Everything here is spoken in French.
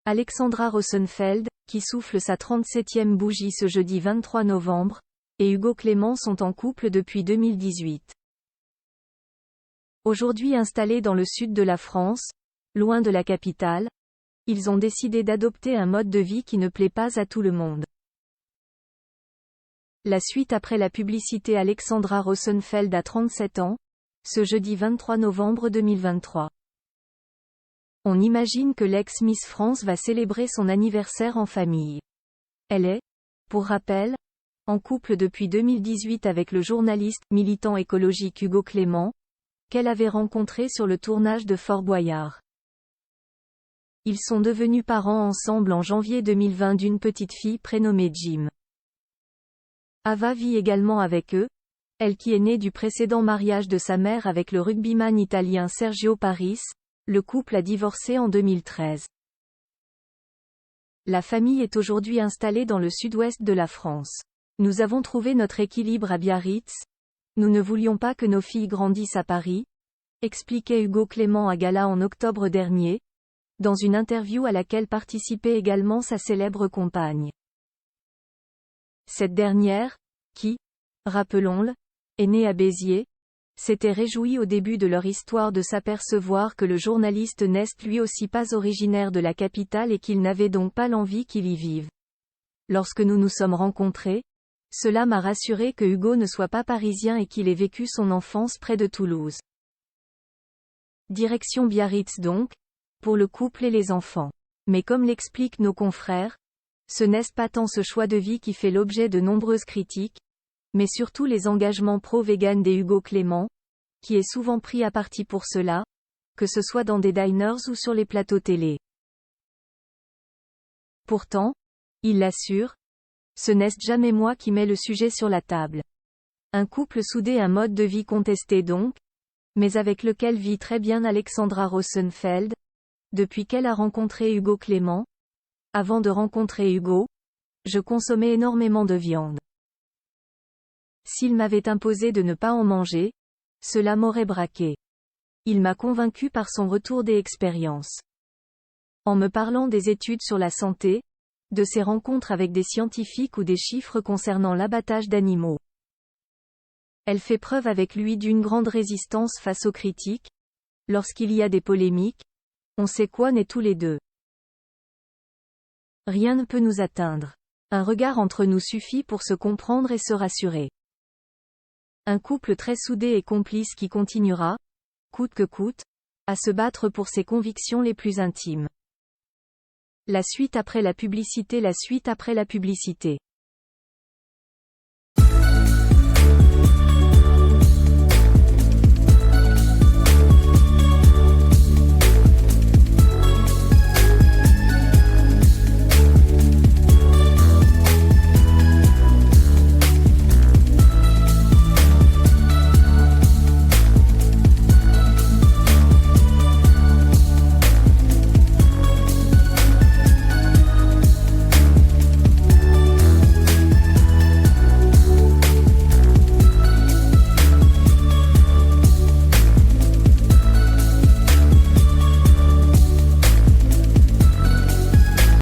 Alexandra Rosenfeld, qui souffle sa 37e bougie ce jeudi 23 novembre, et Hugo Clément sont en couple depuis 2018. Aujourd'hui installés dans le sud de la France, loin de la capitale, ils ont décidé d'adopter un mode de vie qui ne plaît pas à tout le monde. La suite après la publicité. Alexandra Rosenfeld a 37 ans, ce jeudi 23 novembre 2023. On imagine que l'ex-Miss France va célébrer son anniversaire en famille. Elle est, pour rappel, en couple depuis 2018 avec le journaliste, militant écologique Hugo Clément, qu'elle avait rencontré sur le tournage de Fort Boyard. Ils sont devenus parents ensemble en janvier 2020 d'une petite fille prénommée Jim. Ava vit également avec eux, elle qui est née du précédent mariage de sa mère avec le rugbyman italien Sergio Paris. Le couple a divorcé en 2013. La famille est aujourd'hui installée dans le sud-ouest de la France. Nous avons trouvé notre équilibre à Biarritz. Nous ne voulions pas que nos filles grandissent à Paris, expliquait Hugo Clément à Gala en octobre dernier, dans une interview à laquelle participait également sa célèbre compagne. Cette dernière, qui, rappelons-le, est née à Béziers, s'était réjouie au début de leur histoire de s'apercevoir que le journaliste n'est lui aussi pas originaire de la capitale et qu'il n'avait donc pas l'envie qu'il y vive. Lorsque nous nous sommes rencontrés, cela m'a rassuré que Hugo ne soit pas parisien et qu'il ait vécu son enfance près de Toulouse. Direction Biarritz donc, pour le couple et les enfants. Mais comme l'expliquent nos confrères, ce n'est pas tant ce choix de vie qui fait l'objet de nombreuses critiques, mais surtout les engagements pro-vegan des Hugo Clément, qui est souvent pris à partie pour cela, que ce soit dans des diners ou sur les plateaux télé. Pourtant, il l'assure, ce n'est jamais moi qui mets le sujet sur la table. Un couple soudé, un mode de vie contesté donc, mais avec lequel vit très bien Alexandra Rosenfeld, depuis qu'elle a rencontré Hugo Clément. Avant de rencontrer Hugo, je consommais énormément de viande. S'il m'avait imposé de ne pas en manger, cela m'aurait braqué. Il m'a convaincu par son retour des expériences. En me parlant des études sur la santé, de ses rencontres avec des scientifiques ou des chiffres concernant l'abattage d'animaux. Elle fait preuve avec lui d'une grande résistance face aux critiques. Lorsqu'il y a des polémiques, on sait quoi n'est tous les deux. Rien ne peut nous atteindre. Un regard entre nous suffit pour se comprendre et se rassurer. Un couple très soudé et complice qui continuera, coûte que coûte, à se battre pour ses convictions les plus intimes. La suite après la publicité. La suite après la publicité.